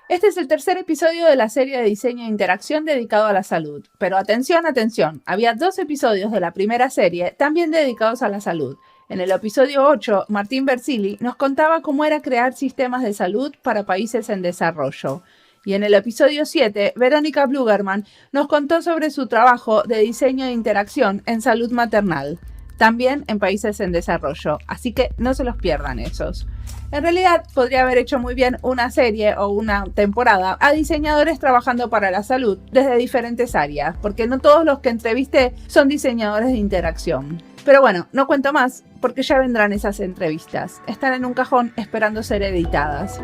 Este es el tercer episodio de la serie de diseño e interacción dedicado a la salud. Pero atención, atención, había 2 episodios de la primera serie también dedicados a la salud. En el episodio 8, Martín Bersili nos contaba cómo era crear sistemas de salud para países en desarrollo. Y en el episodio 7, Verónica Blugerman nos contó sobre su trabajo de diseño e interacción en salud maternal, también en países en desarrollo, así que no se los pierdan esos. En realidad, podría haber hecho muy bien una serie o una temporada a diseñadores trabajando para la salud desde diferentes áreas, porque no todos los que entrevisté son diseñadores de interacción. Pero bueno, no cuento más, porque ya vendrán esas entrevistas. Están en un cajón esperando ser editadas.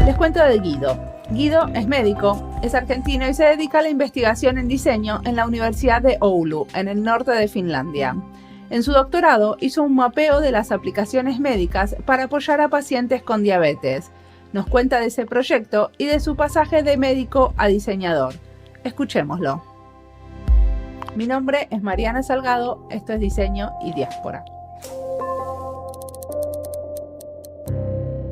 Les cuento de Guido. Guido es médico, es argentino y se dedica a la investigación en diseño en la Universidad de Oulu, en el norte de Finlandia. En su doctorado hizo un mapeo de las aplicaciones médicas para apoyar a pacientes con diabetes. Nos cuenta de ese proyecto y de su pasaje de médico a diseñador. Escuchémoslo. Mi nombre es Mariana Salgado, esto es Diseño y Diáspora.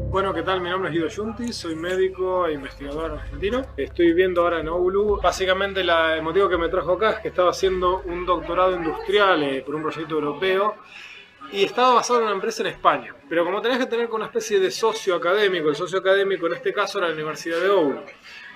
Bueno, ¿qué tal? Mi nombre es Guido Giunti, soy médico e investigador argentino. Estoy viviendo ahora en Oulu. Básicamente el motivo que me trajo acá es que estaba haciendo un doctorado industrial por un proyecto europeo y estaba basado en una empresa en España. Pero como tenés que tener una especie de socio académico, el socio académico en este caso era la Universidad de Oulu.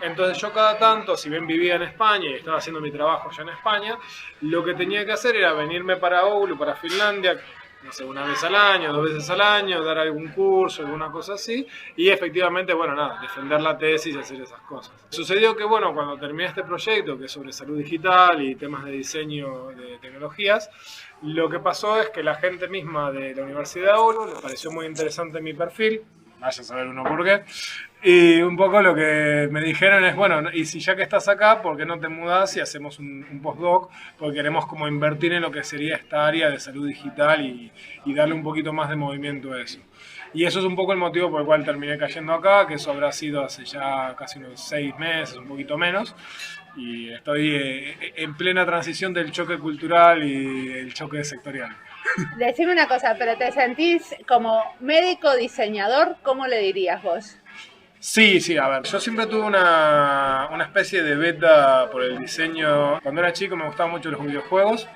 Entonces yo cada tanto, si bien vivía en España y estaba haciendo mi trabajo ya en España, lo que tenía que hacer era venirme para Oulu, para Finlandia, no sé, una vez al año, 2 veces al año, dar algún curso, alguna cosa así, y efectivamente, bueno, nada, defender la tesis y hacer esas cosas. Sucedió que, bueno, cuando terminé este proyecto, que es sobre salud digital y temas de diseño de tecnologías, lo que pasó es que la gente misma de la Universidad de Oulu le pareció muy interesante mi perfil, vaya a saber uno por qué, y un poco lo que me dijeron es, bueno, y si ya que estás acá, ¿por qué no te mudás y hacemos un postdoc? Porque queremos como invertir en lo que sería esta área de salud digital y darle un poquito más de movimiento a eso. Y eso es un poco el motivo por el cual terminé cayendo acá, que eso habrá sido hace ya casi unos 6 meses, un poquito menos. Y estoy en plena transición del choque cultural y el choque sectorial. Decime una cosa, ¿pero te sentís como médico diseñador? ¿Cómo le dirías vos? Sí, a ver, yo siempre tuve una especie de beta por el diseño. Cuando era chico me gustaban mucho los videojuegos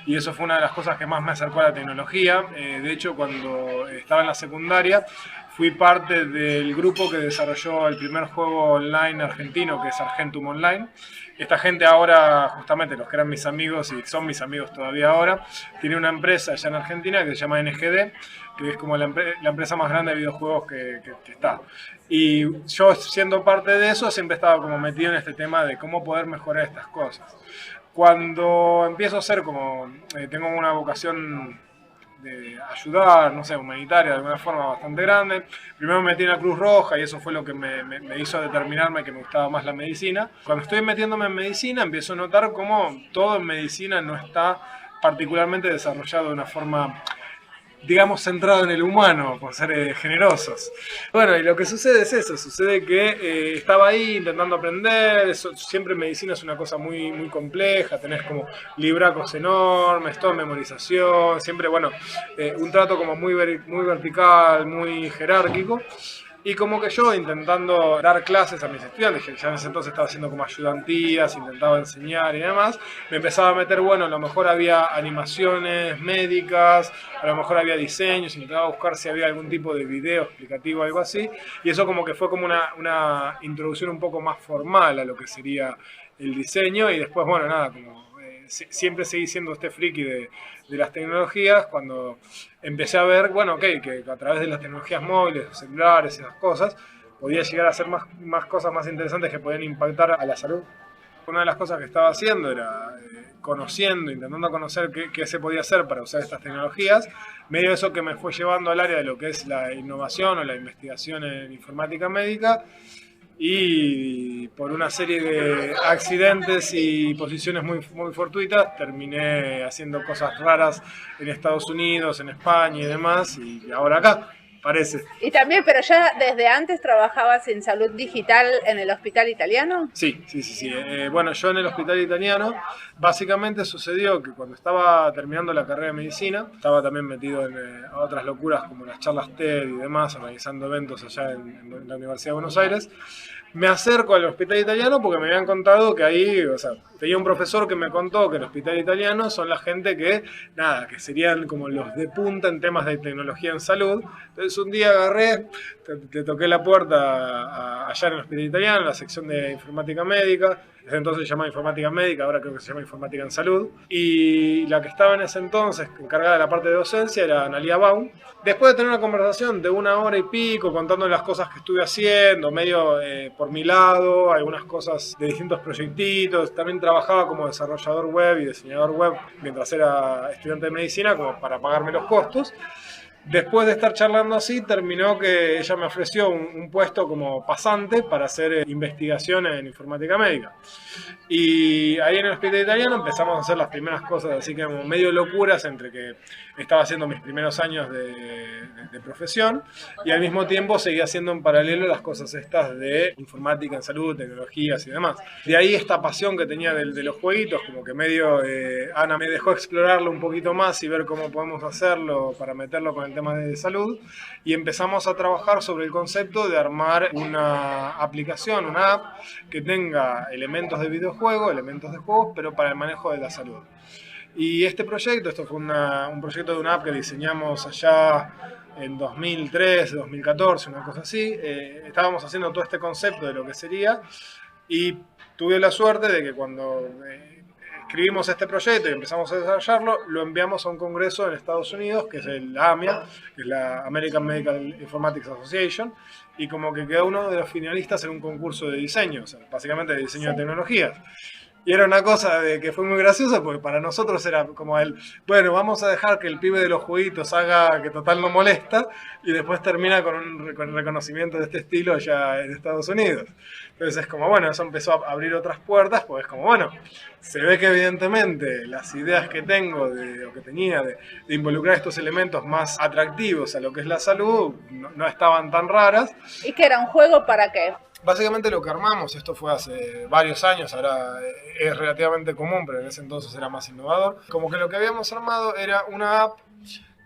y eso fue una de las cosas que más me acercó a la tecnología. De hecho, cuando estaba en la secundaria fui parte del grupo que desarrolló el primer juego online argentino, que es Argentum Online. Esta gente ahora, justamente los que eran mis amigos y son mis amigos todavía ahora, tiene una empresa allá en Argentina que se llama NGD, que es como la empresa más grande de videojuegos que está. Y yo, siendo parte de eso, siempre estaba como metido en este tema de cómo poder mejorar estas cosas. Cuando empiezo a ser como, tengo una vocación de ayudar, no sé, humanitaria de alguna forma bastante grande. Primero me metí en la Cruz Roja y eso fue lo que me hizo determinarme que me gustaba más la medicina. Cuando estoy metiéndome en medicina empiezo a notar cómo todo en medicina no está particularmente desarrollado de una forma, digamos, centrado en el humano, por ser generosos. Bueno, y lo que sucede es eso, sucede que estaba ahí intentando aprender, siempre medicina es una cosa muy, muy compleja, tenés como libracos enormes, toda memorización, siempre, bueno, un trato como muy vertical, muy jerárquico. Y como que yo intentando dar clases a mis estudiantes, que ya en ese entonces estaba haciendo como ayudantías, intentaba enseñar y demás, me empezaba a meter, bueno, a lo mejor había animaciones médicas, a lo mejor había diseños, intentaba buscar si había algún tipo de video explicativo, algo así, y eso como que fue como una introducción un poco más formal a lo que sería el diseño, y después, bueno, nada, como siempre seguí siendo este friki de las tecnologías, cuando empecé a ver, bueno, que a través de las tecnologías móviles, los celulares, esas cosas, podía llegar a hacer más cosas más interesantes que podían impactar a la salud. Una de las cosas que estaba haciendo era intentando conocer qué se podía hacer para usar estas tecnologías, medio de eso que me fue llevando al área de lo que es la innovación o la investigación en informática médica, y por una serie de accidentes y posiciones muy, muy fortuitas terminé haciendo cosas raras en Estados Unidos, en España y demás, y ahora acá. Parece. Y también, pero ya desde antes trabajabas en salud digital en el hospital italiano. Sí. Bueno, yo en el hospital italiano, básicamente sucedió que cuando estaba terminando la carrera de medicina, estaba también metido en otras locuras como las charlas TED y demás, organizando eventos allá en la Universidad de Buenos Aires. Me acerco al hospital italiano porque me habían contado que ahí, o sea, tenía un profesor que me contó que el hospital italiano son la gente que, nada, que serían como los de punta en temas de tecnología en salud. Entonces un día agarré, le toqué la puerta allá en el hospital italiano, en la sección de informática médica. Desde entonces se llamaba informática médica, ahora creo que se llama informática en salud. Y la que estaba en ese entonces, encargada de la parte de docencia, era Analia Baum. Después de tener una conversación de 1 hora y pico, contando las cosas que estuve haciendo, medio por mi lado, algunas cosas de distintos proyectitos. También trabajaba como desarrollador web y diseñador web mientras era estudiante de medicina, como para pagarme los costos. Después de estar charlando así, terminó que ella me ofreció un puesto como pasante para hacer investigación en informática médica. Y ahí en el hospital italiano empezamos a hacer las primeras cosas, así que como medio locuras, entre que estaba haciendo mis primeros años de profesión y al mismo tiempo seguía haciendo en paralelo las cosas estas de informática en salud, tecnologías y demás. De ahí esta pasión que tenía de los jueguitos, como que medio Ana me dejó explorarlo un poquito más y ver cómo podemos hacerlo para meterlo con el tema de salud, y empezamos a trabajar sobre el concepto de armar una aplicación, una app que tenga elementos de videojuego, elementos de juegos, pero para el manejo de la salud. Y este proyecto, esto fue un proyecto de una app que diseñamos allá en 2013, 2014, una cosa así. Estábamos haciendo todo este concepto de lo que sería, y tuve la suerte de que cuando escribimos este proyecto y empezamos a desarrollarlo, lo enviamos a un congreso en Estados Unidos, que es el AMIA, que es la American Medical Informatics Association, y como que quedó uno de los finalistas en un concurso de diseño, o sea, básicamente de diseño de tecnologías. Y era una cosa de que fue muy graciosa porque para nosotros era como bueno, vamos a dejar que el pibe de los jueguitos haga que total no molesta, y después termina con un reconocimiento de este estilo allá en Estados Unidos. Entonces es como, bueno, eso empezó a abrir otras puertas, pues es como, bueno, se ve que evidentemente las ideas que tengo, o que tenía, de involucrar estos elementos más atractivos a lo que es la salud, no estaban tan raras. ¿Y que era un juego para qué? Básicamente lo que armamos, esto fue hace varios años, ahora es relativamente común, pero en ese entonces era más innovador. Como que lo que habíamos armado era una app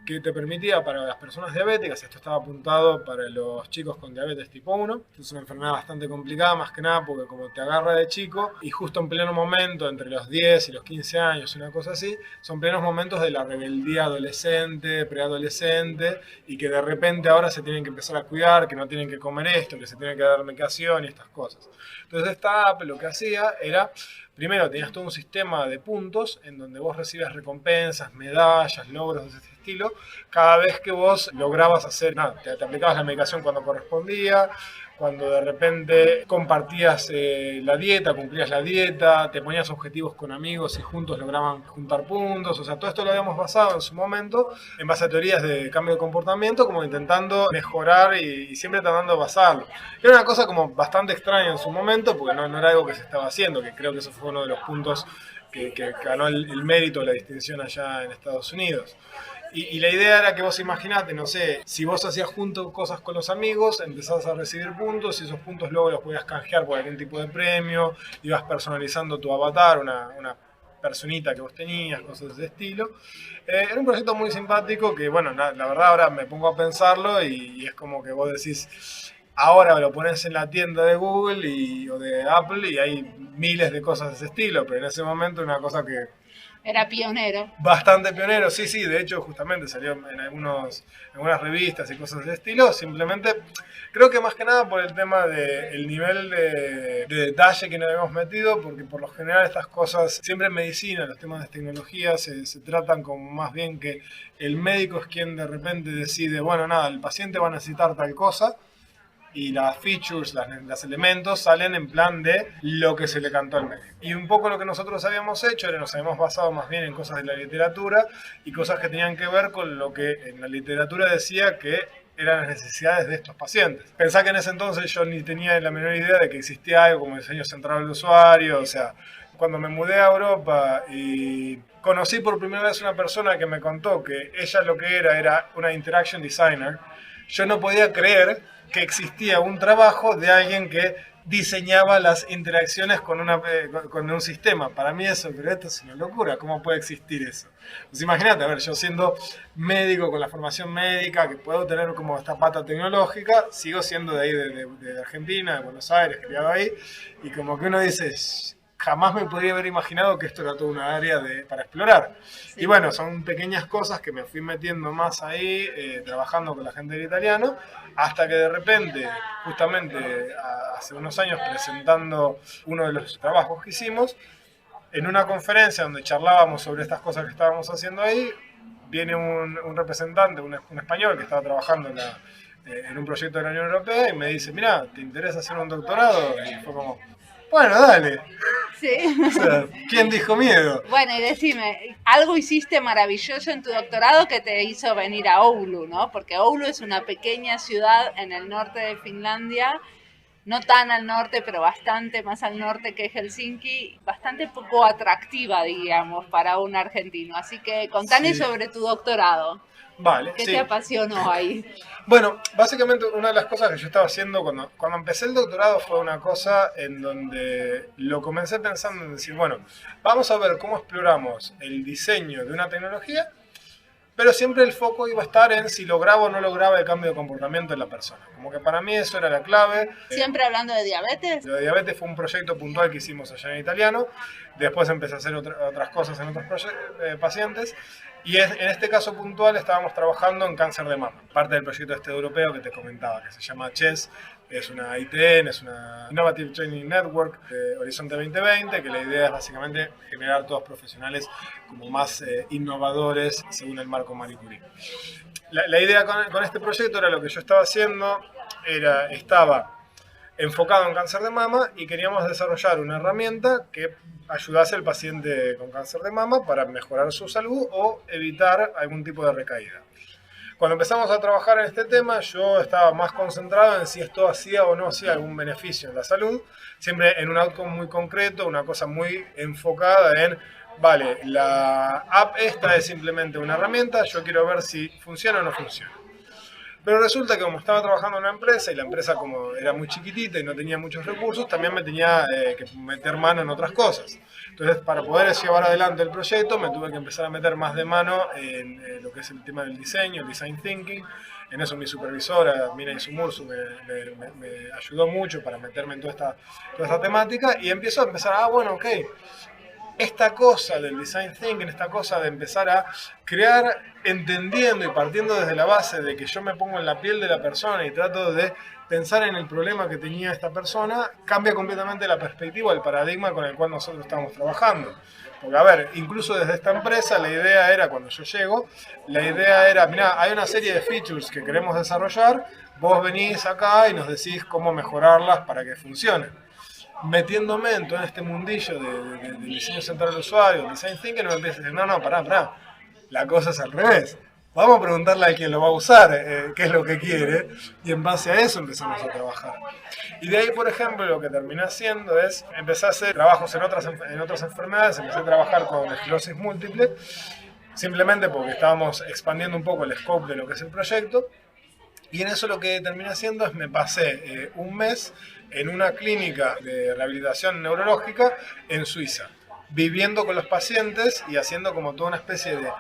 que te permitía para las personas diabéticas, esto estaba apuntado para los chicos con diabetes tipo 1, es una enfermedad bastante complicada, más que nada porque como te agarra de chico y justo en pleno momento, entre los 10 y los 15 años, una cosa así, son plenos momentos de la rebeldía adolescente, preadolescente, y que de repente ahora se tienen que empezar a cuidar, que no tienen que comer esto, que se tienen que dar medicación y estas cosas. Entonces esta app lo que hacía era, primero tenías todo un sistema de puntos en donde vos recibías recompensas, medallas, logros de ese estilo, cada vez que vos lograbas hacer, te aplicabas la medicación cuando correspondía, cuando de repente compartías la dieta, cumplías la dieta, te ponías objetivos con amigos y juntos lograban juntar puntos. O sea, todo esto lo habíamos basado en su momento en base a teorías de cambio de comportamiento, como intentando mejorar y siempre tratando de basarlo. Era una cosa como bastante extraña en su momento, porque no era algo que se estaba haciendo, que creo que eso fue uno de los puntos que ganó el mérito, la distinción allá en Estados Unidos. Y la idea era que vos imaginate, no sé, si vos hacías juntos cosas con los amigos, empezabas a recibir puntos, y esos puntos luego los podías canjear por algún tipo de premio, ibas personalizando tu avatar, una personita que vos tenías, cosas de ese estilo. Era un proyecto muy simpático que, bueno, la verdad ahora me pongo a pensarlo y es como que vos decís, ahora lo pones en la tienda de Google o de Apple y hay miles de cosas de ese estilo, pero en ese momento una cosa que... Era pionero. Bastante pionero, sí, de hecho justamente salió en algunas revistas y cosas de estilo, simplemente creo que más que nada por el tema del nivel de detalle que nos habíamos metido, porque por lo general estas cosas, siempre en medicina, los temas de tecnología se tratan como más bien que el médico es quien de repente decide, bueno, nada, el paciente va a necesitar tal cosa, y las features, los elementos salen en plan de lo que se le cantó al médico. Y un poco lo que nosotros habíamos hecho era nos habíamos basado más bien en cosas de la literatura y cosas que tenían que ver con lo que en la literatura decía que eran las necesidades de estos pacientes. Pensá que en ese entonces yo ni tenía la menor idea de que existía algo como diseño centrado del usuario, o sea, cuando me mudé a Europa y conocí por primera vez una persona que me contó que ella lo que era una interaction designer, yo no podía creer que existía un trabajo de alguien que diseñaba las interacciones con un sistema. Para mí eso, pero esto es una locura, ¿cómo puede existir eso? Pues imagínate, a ver, yo siendo médico con la formación médica, que puedo tener como esta pata tecnológica, sigo siendo de ahí, de Argentina, de Buenos Aires, criado ahí, y como que uno dice, jamás me podría haber imaginado que esto era toda una área para explorar. Sí. Y bueno, son pequeñas cosas que me fui metiendo más ahí, trabajando con la gente del italiano, hasta que de repente, justamente hace unos años, presentando uno de los trabajos que hicimos, en una conferencia donde charlábamos sobre estas cosas que estábamos haciendo ahí, viene un representante, un español que estaba trabajando en un proyecto de la Unión Europea y me dice, mira, ¿te interesa hacer un doctorado? Y fue como, bueno, dale. Sí. O sea, ¿quién dijo miedo? Bueno, y decime, algo hiciste maravilloso en tu doctorado que te hizo venir a Oulu, ¿no? Porque Oulu es una pequeña ciudad en el norte de Finlandia, no tan al norte, pero bastante más al norte que Helsinki, bastante poco atractiva, digamos, para un argentino. Así que contanos sobre tu doctorado. Vale, ¿Qué te apasionó ahí? Bueno, básicamente una de las cosas que yo estaba haciendo cuando empecé el doctorado fue una cosa en donde lo comencé pensando en decir, bueno, vamos a ver cómo exploramos el diseño de una tecnología, pero siempre el foco iba a estar en si lograba o no lograba el cambio de comportamiento en la persona. Como que para mí eso era la clave. ¿Siempre hablando de diabetes? Lo de diabetes fue un proyecto puntual que hicimos allá en italiano. Después empecé a hacer otras cosas en otros pacientes. Y en este caso puntual estábamos trabajando en cáncer de mama. Parte del proyecto europeo que te comentaba, que se llama CHES. Es una ITN, es una Innovative Training Network de Horizonte 2020, que la idea es básicamente generar todos profesionales como más innovadores según el marco Marie Curie. La idea con este proyecto era lo que yo estaba haciendo, estaba enfocado en cáncer de mama y queríamos desarrollar una herramienta que ayudase al paciente con cáncer de mama para mejorar su salud o evitar algún tipo de recaída. Cuando empezamos a trabajar en este tema, yo estaba más concentrado en si esto hacía o no hacía algún beneficio en la salud, siempre en un outcome muy concreto, una cosa muy enfocada en, vale, la app esta es simplemente una herramienta, yo quiero ver si funciona o no funciona. Pero resulta que como estaba trabajando en una empresa y la empresa como era muy chiquitita y no tenía muchos recursos, también me tenía que meter mano en otras cosas. Entonces, para poder llevar adelante el proyecto, me tuve que empezar a meter más de mano en lo que es el tema del diseño, el design thinking. En eso mi supervisora, Mina Isumursu, me ayudó mucho para meterme en toda esta temática y empezar, bueno, ok, esta cosa del design thinking, esta cosa de empezar a crear entendiendo y partiendo desde la base de que yo me pongo en la piel de la persona y trato de pensar en el problema que tenía esta persona, cambia completamente la perspectiva, el paradigma con el cual nosotros estamos trabajando. Porque, a ver, incluso desde esta empresa la idea era, cuando yo llego, la idea era, mirá, hay una serie de features que queremos desarrollar, vos venís acá y nos decís cómo mejorarlas para que funcionen. Metiéndome en todo este mundillo del diseño central del usuario, el design thinking, me empieza a decir, no, pará, la cosa es al revés. Vamos a preguntarle a quien lo va a usar qué es lo que quiere y en base a eso empezamos a trabajar. Y de ahí, por ejemplo, lo que terminé haciendo es empezar a hacer trabajos en otras enfermedades, empecé a trabajar con esclerosis múltiple, simplemente porque estábamos expandiendo un poco el scope de lo que es el proyecto. Y en eso lo que terminé haciendo es me pasé un mes en una clínica de rehabilitación neurológica en Suiza, viviendo con los pacientes y haciendo como toda una especie de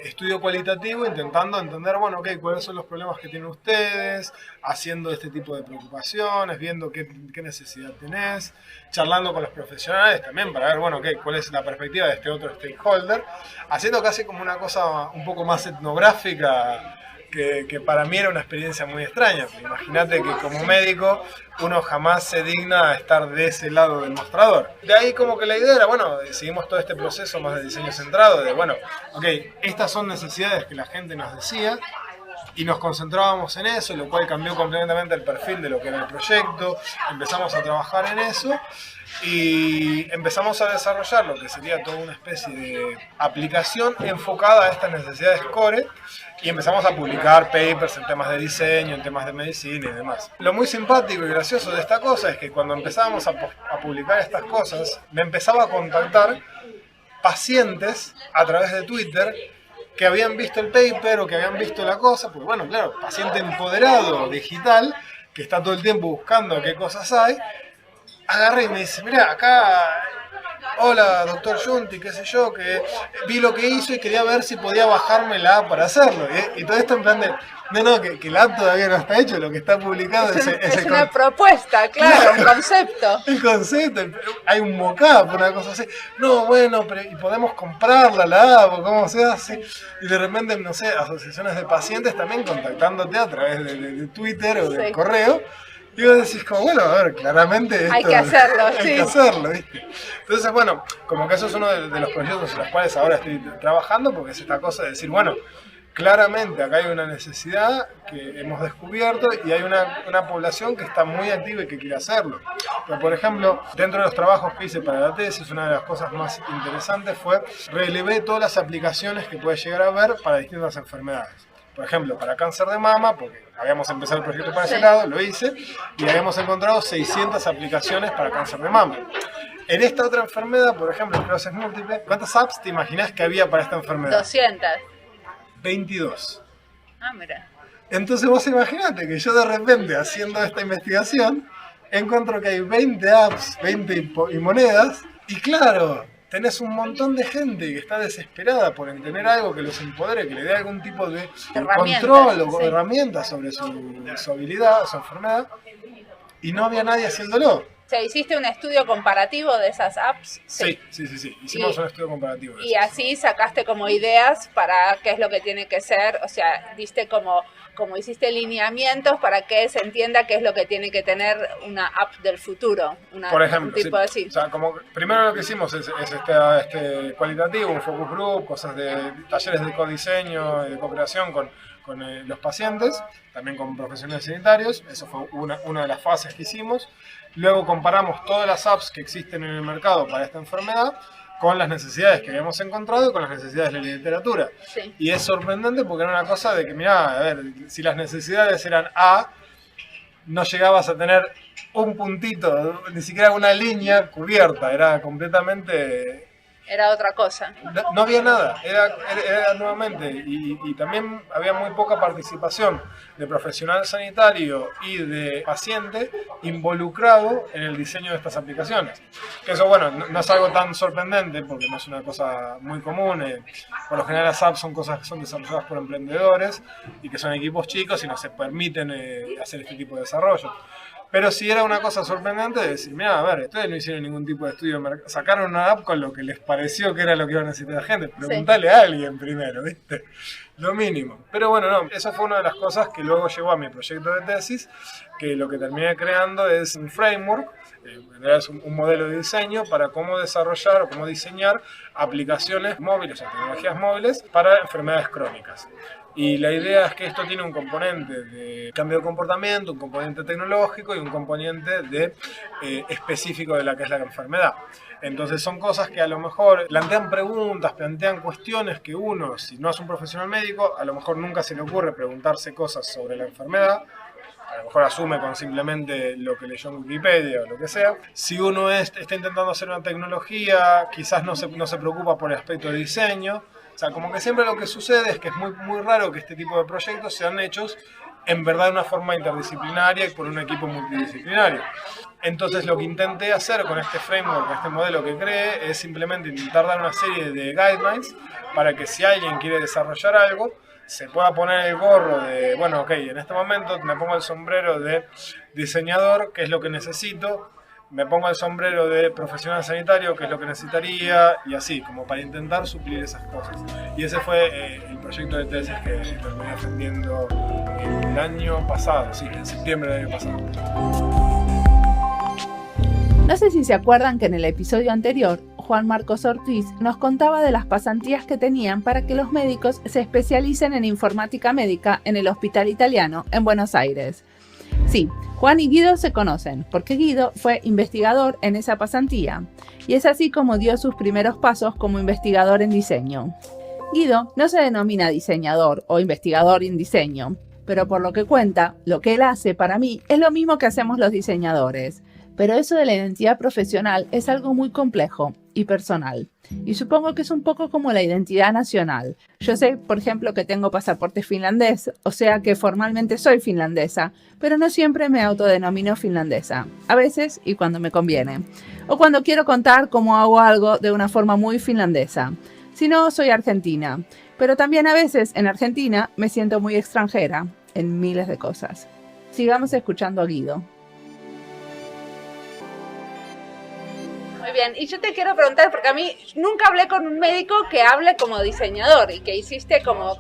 estudio cualitativo, intentando entender, bueno, ok, cuáles son los problemas que tienen ustedes, haciendo este tipo de preocupaciones, viendo qué necesidad tenés, charlando con los profesionales también para ver, bueno, ok, cuál es la perspectiva de este otro stakeholder, haciendo casi como una cosa un poco más etnográfica, que para mí era una experiencia muy extraña. Imagínate que como médico uno jamás se digna a estar de ese lado del mostrador. De ahí como que la idea era, bueno, seguimos todo este proceso más de diseño centrado, de bueno, ok, estas son necesidades que la gente nos decía y nos concentrábamos en eso, lo cual cambió completamente el perfil de lo que era el proyecto, empezamos a trabajar en eso y empezamos a desarrollar lo que sería toda una especie de aplicación enfocada a estas necesidades core y empezamos a publicar papers en temas de diseño, en temas de medicina y demás. Lo muy simpático y gracioso de esta cosa es que cuando empezábamos a publicar estas cosas, me empezaba a contactar pacientes a través de Twitter que habían visto el paper o que habían visto la cosa, porque bueno, claro, paciente empoderado digital, que está todo el tiempo buscando qué cosas hay, agarré y me dice, mira, acá, hola doctor Junti, qué sé yo, que vi lo que hizo y quería ver si podía bajarme la app para hacerlo. Y todo esto en plan de, no, que la app todavía no está hecho, lo que está publicado es una propuesta, claro, un concepto. El concepto, hay un mockup, una cosa así. No, bueno, pero ¿y podemos comprarla la app? ¿Cómo se hace? Y de repente, no sé, asociaciones de pacientes también contactándote a través de Twitter o del correo. Y vos decís como, bueno, a ver, claramente esto, hay que hacerlo, hay que hacerlo, ¿viste? Entonces, bueno, como que eso es uno de los proyectos en los cuales ahora estoy trabajando, porque es esta cosa de decir, bueno, claramente acá hay una necesidad que hemos descubierto y hay una población que está muy activa y que quiere hacerlo. Pero, por ejemplo, dentro de los trabajos que hice para la tesis, una de las cosas más interesantes fue relevé todas las aplicaciones que puedes llegar a ver para distintas enfermedades. Por ejemplo, para cáncer de mama, porque habíamos empezado el proyecto para ese lado, lo hice, y habíamos encontrado 600 aplicaciones para cáncer de mama. En esta otra enfermedad, por ejemplo, esclerosis múltiple, ¿cuántas apps te imaginás que había para esta enfermedad? 200. 22. Ah, mira. Entonces vos imaginate que yo de repente, haciendo esta investigación, encuentro que hay 20 apps, 20 y monedas, y claro, tenés un montón de gente que está desesperada por tener algo que los empodere, que le dé algún tipo de control o herramientas sobre su habilidad, su enfermedad, y no había nadie haciéndolo. O sea, ¿hiciste un estudio comparativo de esas apps? Sí. Hicimos un estudio comparativo. Y así sacaste como ideas para qué es lo que tiene que ser, o sea, diste como hiciste lineamientos para que se entienda qué es lo que tiene que tener una app del futuro. Por ejemplo, un tipo así. O sea, como primero lo que hicimos es este cualitativo, un focus group, cosas de talleres de codiseño y de co-creación con los pacientes, también con profesionales sanitarios. Eso fue una de las fases que hicimos. Luego comparamos todas las apps que existen en el mercado para esta enfermedad con las necesidades que habíamos encontrado y con las necesidades de la literatura. Sí. Y es sorprendente porque era una cosa de que, mirá, a ver, si las necesidades eran A, no llegabas a tener un puntito, ni siquiera una línea cubierta, era completamente... Era otra cosa. No había nada, era nuevamente, y también había muy poca participación de profesional sanitario y de paciente involucrado en el diseño de estas aplicaciones. Que eso, bueno, no es algo tan sorprendente porque no es una cosa muy común. Por lo general las apps son cosas que son desarrolladas por emprendedores y que son equipos chicos y no se permiten hacer este tipo de desarrollo. Pero sí era una cosa sorprendente de decir, mira, a ver, ustedes no hicieron ningún tipo de estudio de mercado, sacaron una app con lo que les pareció que era lo que iba a necesitar la gente. Preguntale a alguien primero, ¿viste? Lo mínimo. Pero bueno, no, eso fue una de las cosas que luego llevó a mi proyecto de tesis, que lo que terminé creando es un framework, en realidad es un modelo de diseño para cómo desarrollar o cómo diseñar aplicaciones móviles o tecnologías móviles para enfermedades crónicas. Y la idea es que esto tiene un componente de cambio de comportamiento, un componente tecnológico y un componente específico de la que es la enfermedad. Entonces son cosas que a lo mejor plantean preguntas, plantean cuestiones que uno, si no es un profesional médico, a lo mejor nunca se le ocurre preguntarse cosas sobre la enfermedad. A lo mejor asume con simplemente lo que leyó en Wikipedia o lo que sea. Si uno está intentando hacer una tecnología, quizás no se preocupa por el aspecto de diseño. O sea, como que siempre lo que sucede es que es muy, muy raro que este tipo de proyectos sean hechos en verdad de una forma interdisciplinaria y por un equipo multidisciplinario. Entonces lo que intenté hacer con este framework, este modelo que creé, es simplemente intentar dar una serie de guidelines para que si alguien quiere desarrollar algo, se pueda poner el gorro de, bueno, ok, en este momento me pongo el sombrero de diseñador, que es lo que necesito, me pongo el sombrero de profesional sanitario, que es lo que necesitaría, y así, como para intentar suplir esas cosas. Y ese fue el proyecto de tesis que terminé defendiendo el año pasado, sí, en septiembre del año pasado. No sé si se acuerdan que en el episodio anterior, Juan Marcos Ortiz nos contaba de las pasantías que tenían para que los médicos se especialicen en informática médica en el Hospital Italiano en Buenos Aires. Sí, Juan y Guido se conocen, porque Guido fue investigador en esa pasantía, y es así como dio sus primeros pasos como investigador en diseño. Guido no se denomina diseñador o investigador en diseño, pero por lo que cuenta, lo que él hace para mí es lo mismo que hacemos los diseñadores. Pero eso de la identidad profesional es algo muy complejo, y personal. Y supongo que es un poco como la identidad nacional. Yo sé, por ejemplo, que tengo pasaporte finlandés, o sea que formalmente soy finlandesa, pero no siempre me autodenomino finlandesa. A veces y cuando me conviene. O cuando quiero contar cómo hago algo de una forma muy finlandesa. Si no, soy argentina. Pero también a veces en Argentina me siento muy extranjera en miles de cosas. Sigamos escuchando a Guido. Muy bien, y yo te quiero preguntar, porque a mí nunca hablé con un médico que hable como diseñador y que hiciste como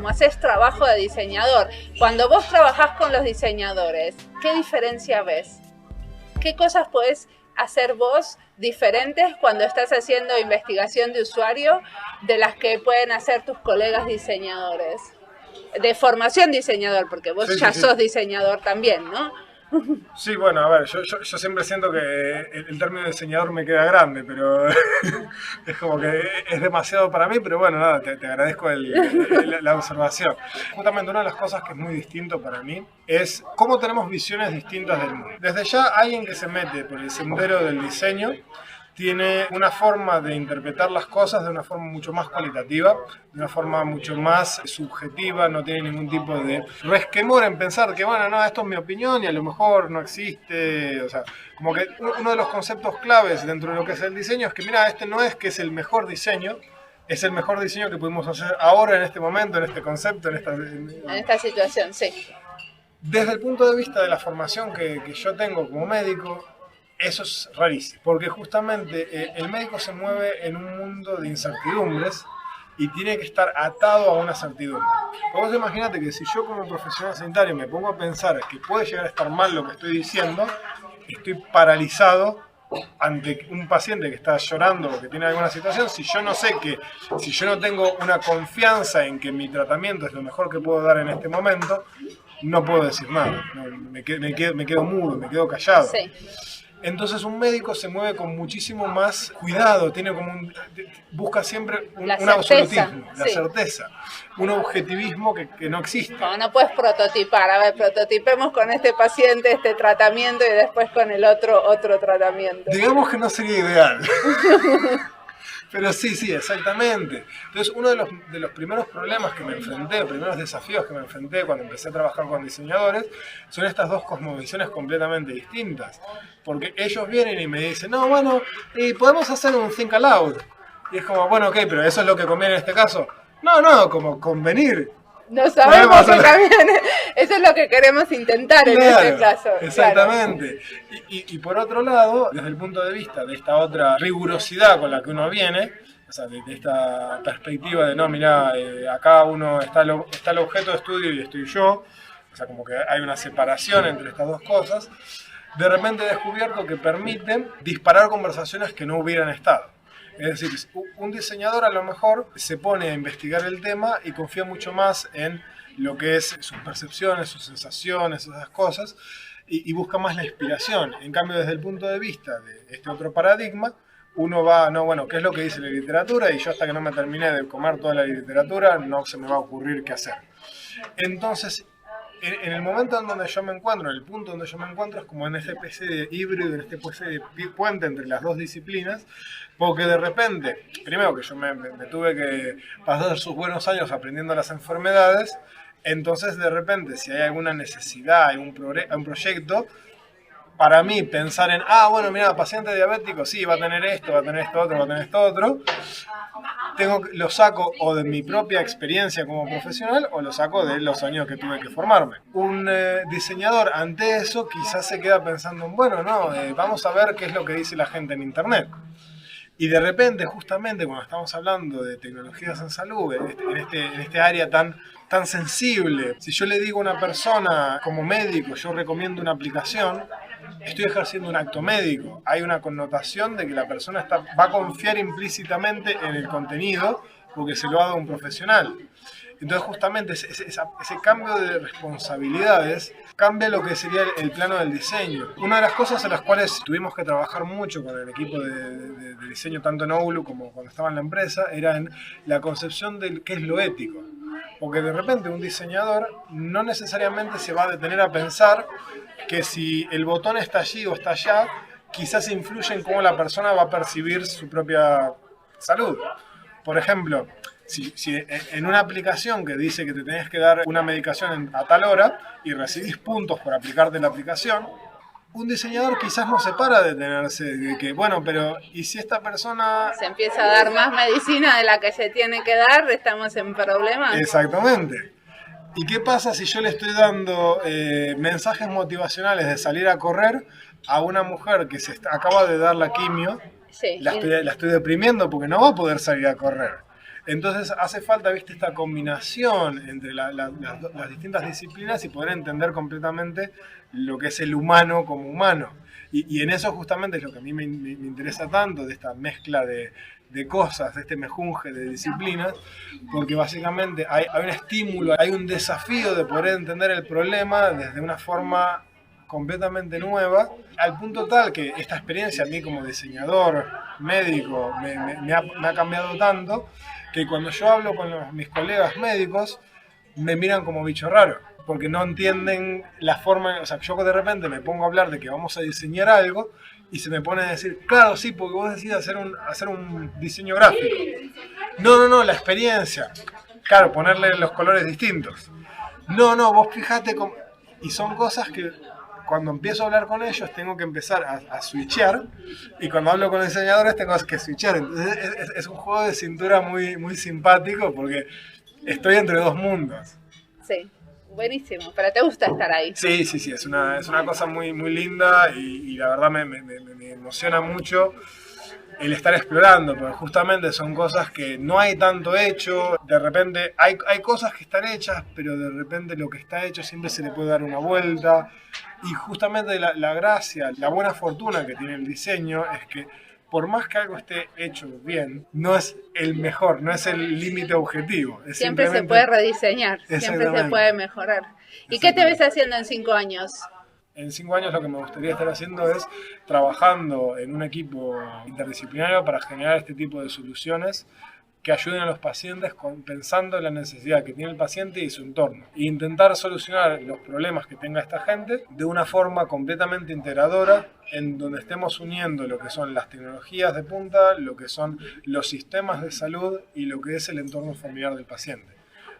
haces trabajo de diseñador. Cuando vos trabajás con los diseñadores, ¿qué diferencia ves? ¿Qué cosas podés hacer vos diferentes cuando estás haciendo investigación de usuario de las que pueden hacer tus colegas diseñadores? De formación diseñador, porque vos ya sos diseñador también, ¿no? Sí, bueno, a ver, yo siempre siento que el término diseñador me queda grande, pero es como que es demasiado para mí, pero bueno, nada, te agradezco la observación. Justamente una de las cosas que es muy distinto para mí es cómo tenemos visiones distintas del mundo. Desde ya, alguien que se mete por el sendero del diseño tiene una forma de interpretar las cosas de una forma mucho más cualitativa, de una forma mucho más subjetiva, no tiene ningún tipo de resquemor en pensar que, bueno, no, esto es mi opinión y a lo mejor no existe. O sea, como que uno de los conceptos claves dentro de lo que es el diseño es que, mira, este no es que es el mejor diseño, es el mejor diseño que pudimos hacer ahora, en este momento, en este concepto, en esta situación, sí. Desde el punto de vista de la formación que yo tengo como médico, eso es rarísimo, porque justamente el médico se mueve en un mundo de incertidumbres y tiene que estar atado a una certidumbre. Vos imaginate que si yo como profesional sanitario me pongo a pensar que puede llegar a estar mal lo que estoy diciendo, estoy paralizado ante un paciente que está llorando o que tiene alguna situación. Si yo no sé que, si yo no tengo una confianza en que mi tratamiento es lo mejor que puedo dar en este momento, no puedo decir nada, me quedo mudo, me quedo callado. Sí. Entonces un médico se mueve con muchísimo más cuidado, tiene como busca siempre un absolutismo, la certeza, un objetivismo que no existe. No puedes prototipar, a ver, prototipemos con este paciente este tratamiento y después con el otro tratamiento. Digamos que no sería ideal. Pero sí, exactamente. Entonces, uno de los primeros problemas que me enfrenté, primeros desafíos que me enfrenté cuando empecé a trabajar con diseñadores, son estas dos cosmovisiones completamente distintas. Porque ellos vienen y me dicen, no, bueno, podemos hacer un think aloud. Y es como, bueno, ok, pero ¿eso es lo que conviene en este caso? No, como convenir. No sabemos que también eso es lo que queremos intentar en este caso. Exactamente. Claro. Y por otro lado, desde el punto de vista de esta otra rigurosidad con la que uno viene, o sea, de esta perspectiva de no, mirá, acá uno está el objeto de estudio y estoy yo, o sea, como que hay una separación entre estas dos cosas, de repente he descubierto que permiten disparar conversaciones que no hubieran estado. Es decir, un diseñador a lo mejor se pone a investigar el tema y confía mucho más en lo que es sus percepciones, sus sensaciones, esas cosas, y busca más la inspiración. En cambio, desde el punto de vista de este otro paradigma, uno va, no, bueno, ¿qué es lo que dice la literatura? Y yo hasta que no me terminé de comer toda la literatura, no se me va a ocurrir qué hacer. Entonces, en el momento en donde yo me encuentro, en el punto donde yo me encuentro, es como en esta especie de híbrido, en esta especie de puente entre las dos disciplinas, porque de repente, primero que yo me tuve que pasar sus buenos años aprendiendo las enfermedades, entonces de repente si hay alguna necesidad, hay un proyecto, para mí pensar en, bueno, mira, paciente diabético, sí, va a tener esto, va a tener esto otro, va a tener esto otro, lo saco o de mi propia experiencia como profesional o lo saco de los años que tuve que formarme. Un diseñador ante eso quizás se queda pensando, bueno, vamos a ver qué es lo que dice la gente en internet. Y de repente, justamente cuando estamos hablando de tecnologías en salud, en este área tan sensible, si yo le digo a una persona como médico, yo recomiendo una aplicación, estoy ejerciendo un acto médico. Hay una connotación de que la persona va a confiar implícitamente en el contenido porque se lo ha dado un profesional. Entonces justamente ese cambio de responsabilidades cambia lo que sería el plano del diseño. Una de las cosas en las cuales tuvimos que trabajar mucho con el equipo de diseño, tanto en Oulu como cuando estaba en la empresa, era en la concepción de qué es lo ético. Porque de repente un diseñador no necesariamente se va a detener a pensar que si el botón está allí o está allá, quizás influye en cómo la persona va a percibir su propia salud. Por ejemplo, si en una aplicación que dice que te tenés que dar una medicación a tal hora y recibís puntos por aplicarte la aplicación, un diseñador quizás no se para de detenerse, de que, bueno, pero ¿y si esta persona se empieza a dar más medicina de la que se tiene que dar? ¿Estamos en problemas? Exactamente. ¿Y qué pasa si yo le estoy dando mensajes motivacionales de salir a correr a una mujer que acaba de dar la quimio? Sí. La estoy deprimiendo porque no va a poder salir a correr. Entonces hace falta, viste, esta combinación entre las distintas disciplinas y poder entender completamente lo que es el humano como humano. Y en eso justamente es lo que a mí me interesa tanto, de esta mezcla de cosas, de este mejunje de disciplinas, porque básicamente hay un estímulo, hay un desafío de poder entender el problema desde una forma completamente nueva, al punto tal que esta experiencia a mí como diseñador, médico, me ha cambiado tanto, que cuando yo hablo con mis colegas médicos, me miran como bicho raro, porque no entienden la forma, o sea, yo de repente me pongo a hablar de que vamos a diseñar algo, y se me pone a decir, claro, sí, porque vos decís hacer un diseño gráfico. No, la experiencia. Claro, ponerle los colores distintos. No, vos fijate cómo... Y son cosas que cuando empiezo a hablar con ellos tengo que empezar a switchear, y cuando hablo con los diseñadores tengo que switchear. Entonces es un juego de cintura muy, muy simpático porque estoy entre dos mundos. Sí. Buenísimo, pero ¿te gusta estar ahí? Sí, es una cosa muy, muy linda y la verdad me emociona mucho el estar explorando, porque justamente son cosas que no hay tanto hecho, de repente hay cosas que están hechas, pero de repente lo que está hecho siempre se le puede dar una vuelta, y justamente la gracia, la buena fortuna que tiene el diseño es que por más que algo esté hecho bien, no es el mejor, no es el límite objetivo. Siempre se puede rediseñar, siempre se puede mejorar. ¿Y qué te ves haciendo en 5 años? En 5 años lo que me gustaría estar haciendo es trabajando en un equipo interdisciplinario para generar este tipo de soluciones que ayuden a los pacientes pensando en la necesidad que tiene el paciente y su entorno. E intentar solucionar los problemas que tenga esta gente de una forma completamente integradora, en donde estemos uniendo lo que son las tecnologías de punta, lo que son los sistemas de salud y lo que es el entorno familiar del paciente.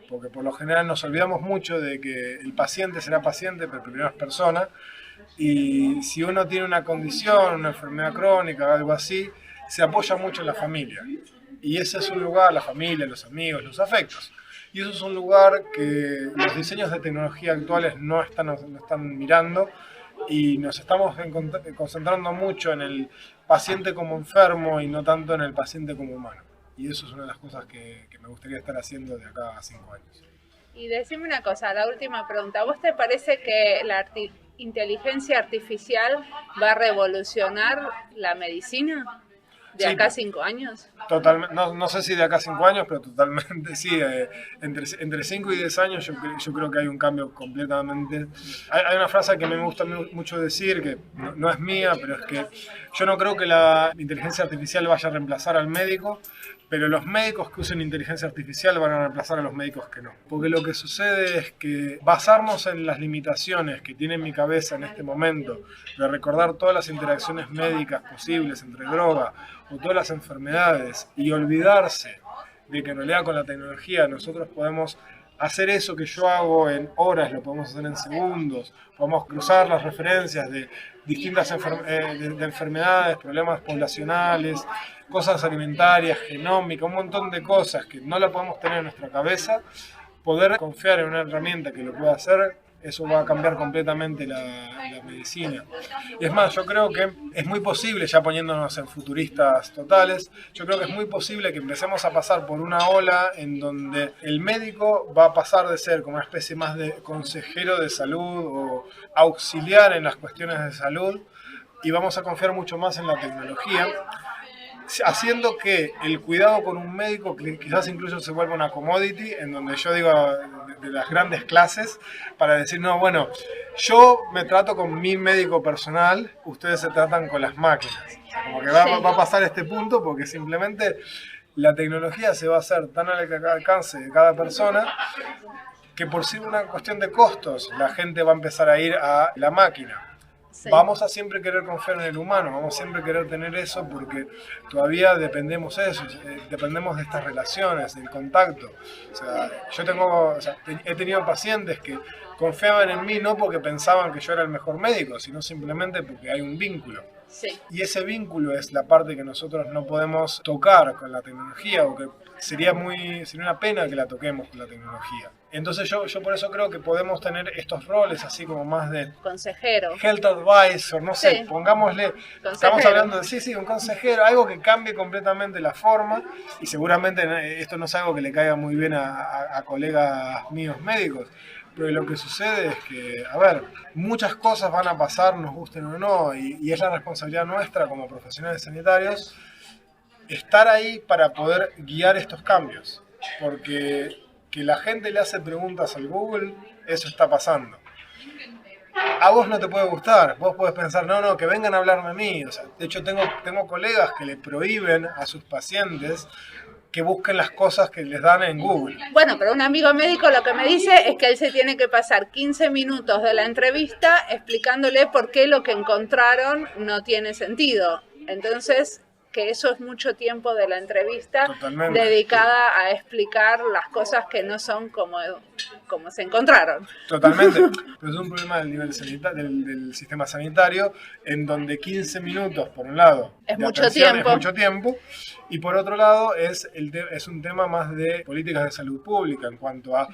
Porque por lo general nos olvidamos mucho de que el paciente será paciente, pero primero es persona. Y si uno tiene una condición, una enfermedad crónica, algo así, se apoya mucho en la familia. Y ese es un lugar, la familia, los amigos, los afectos. Y eso es un lugar que los diseños de tecnología actuales no están mirando, y nos estamos concentrando mucho en el paciente como enfermo y no tanto en el paciente como humano. Y eso es una de las cosas que me gustaría estar haciendo de acá a 5 años. Y decime una cosa, la última pregunta. ¿Vos te parece que la inteligencia artificial va a revolucionar la medicina? ¿De acá a 5 años? Totalmente, no sé si de acá a 5 años, pero totalmente sí. Entre 5 y 10 años yo creo que hay un cambio completamente. Hay una frase que me gusta mucho decir, que no es mía, pero es que yo no creo que la inteligencia artificial vaya a reemplazar al médico, pero los médicos que usen inteligencia artificial van a reemplazar a los médicos que no. Porque lo que sucede es que basarnos en las limitaciones que tiene mi cabeza en este momento, de recordar todas las interacciones médicas posibles entre droga o todas las enfermedades, y olvidarse de que en realidad con la tecnología nosotros podemos hacer eso que yo hago en horas, lo podemos hacer en segundos, podemos cruzar las referencias de distintas enfermedades, problemas poblacionales, cosas alimentarias, genómicas, un montón de cosas que no la podemos tener en nuestra cabeza. Poder confiar en una herramienta que lo pueda hacer, eso va a cambiar completamente la medicina. Y es más, yo creo que es muy posible, ya poniéndonos en futuristas totales, yo creo que es muy posible que empecemos a pasar por una ola en donde el médico va a pasar de ser como una especie más de consejero de salud o auxiliar en las cuestiones de salud, y vamos a confiar mucho más en la tecnología, haciendo que el cuidado con un médico quizás incluso se vuelva una commodity, en donde yo digo de las grandes clases, para decir, no, bueno, yo me trato con mi médico personal, ustedes se tratan con las máquinas. Como que va a pasar este punto, porque simplemente la tecnología se va a hacer tan al alcance de cada persona que por ser una cuestión de costos la gente va a empezar a ir a la máquina. Sí. Vamos a siempre querer confiar en el humano, vamos a siempre querer tener eso porque todavía dependemos de eso, dependemos de estas relaciones, del contacto. O sea, he tenido pacientes que confiaban en mí no porque pensaban que yo era el mejor médico, sino simplemente porque hay un vínculo. Sí. Y ese vínculo es la parte que nosotros no podemos tocar con la tecnología, o que sería una pena que la toquemos con la tecnología. Entonces yo por eso creo que podemos tener estos roles así como más de consejero, health advisor, no sé, sí. Pongámosle, Consejero. Estamos hablando de un consejero, algo que cambie completamente la forma, y seguramente esto no es algo que le caiga muy bien a colegas míos médicos. Pero lo que sucede es que, muchas cosas van a pasar, nos gusten o no, y es la responsabilidad nuestra como profesionales sanitarios estar ahí para poder guiar estos cambios. Porque que la gente le hace preguntas al Google, eso está pasando. A vos no te puede gustar, vos podés pensar, no, que vengan a hablarme a mí. O sea, de hecho, tengo colegas que le prohíben a sus pacientes que busquen las cosas que les dan en Google. Bueno, pero un amigo médico lo que me dice es que él se tiene que pasar 15 minutos de la entrevista explicándole por qué lo que encontraron no tiene sentido. Entonces, que eso es mucho tiempo de la entrevista Totalmente. Dedicada a explicar las cosas que no son como se encontraron. Totalmente. Pero es un problema del nivel del sistema sanitario, en donde 15 minutos, por un lado, es de mucho atención, tiempo. Es mucho tiempo, y por otro lado es un tema más de políticas de salud pública, en cuanto a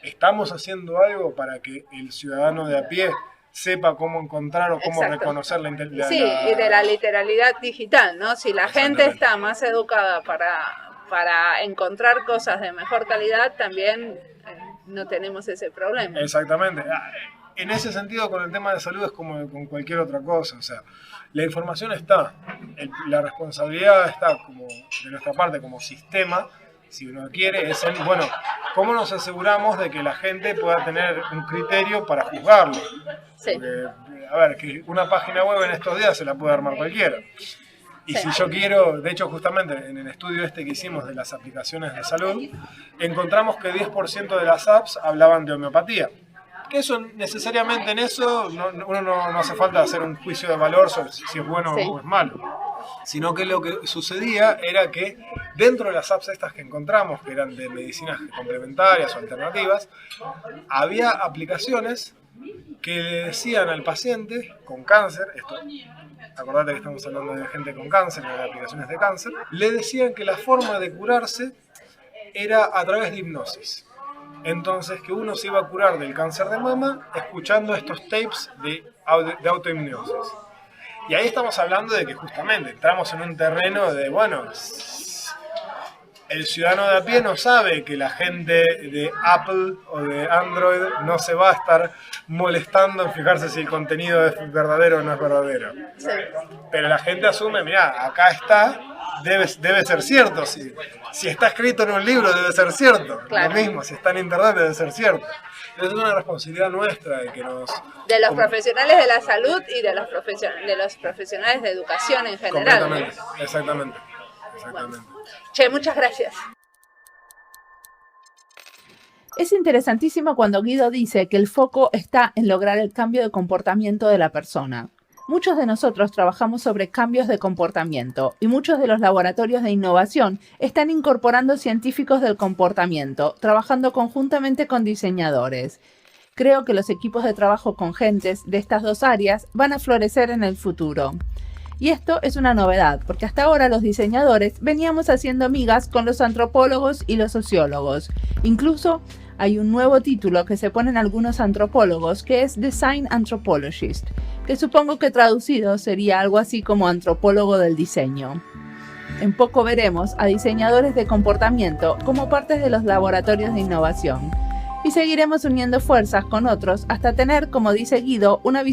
estamos haciendo algo para que el ciudadano de a pie sepa cómo encontrar o cómo Exacto. reconocer y de la literalidad digital, ¿no? Si la gente está más educada para encontrar cosas de mejor calidad, también no tenemos ese problema. Exactamente. En ese sentido, con el tema de salud es como con cualquier otra cosa. O sea, la información está, la responsabilidad está como de nuestra parte como sistema, si uno quiere, es ¿cómo nos aseguramos de que la gente pueda tener un criterio para juzgarlo? Sí. Porque, que una página web en estos días se la puede armar cualquiera. Y si yo quiero, de hecho justamente en el estudio que hicimos de las aplicaciones de salud, encontramos que 10% de las apps hablaban de homeopatía. Que eso necesariamente en eso uno no hace falta hacer un juicio de valor sobre si es bueno o es malo. Sino que lo que sucedía era que dentro de las apps estas que encontramos, que eran de medicinas complementarias o alternativas, había aplicaciones que le decían al paciente con cáncer, acordate que estamos hablando de gente con cáncer, de aplicaciones de cáncer, le decían que la forma de curarse era a través de hipnosis. Entonces que uno se iba a curar del cáncer de mama escuchando estos tapes de autohipnosis. Y ahí estamos hablando de que justamente entramos en un terreno de, el ciudadano de a pie no sabe que la gente de Apple o de Android no se va a estar molestando en fijarse si el contenido es verdadero o no es verdadero. Sí. Pero la gente asume, mirá, acá está, debe ser cierto. Si está escrito en un libro debe ser cierto. Claro. Lo mismo, si está en internet debe ser cierto. Es una responsabilidad nuestra de que de los profesionales de la salud y de los profesionales de educación en general. Completamente, exactamente. Bueno. Che, muchas gracias. Es interesantísimo cuando Guido dice que el foco está en lograr el cambio de comportamiento de la persona. Muchos de nosotros trabajamos sobre cambios de comportamiento y muchos de los laboratorios de innovación están incorporando científicos del comportamiento, trabajando conjuntamente con diseñadores. Creo que los equipos de trabajo con gentes de estas dos áreas van a florecer en el futuro. Y esto es una novedad, porque hasta ahora los diseñadores veníamos haciendo migas con los antropólogos y los sociólogos. Incluso hay un nuevo título que se ponen algunos antropólogos, que es Design Anthropologist, que supongo que traducido sería algo así como antropólogo del diseño. En poco veremos a diseñadores de comportamiento como partes de los laboratorios de innovación. Y seguiremos uniendo fuerzas con otros hasta tener, como dice Guido, una visión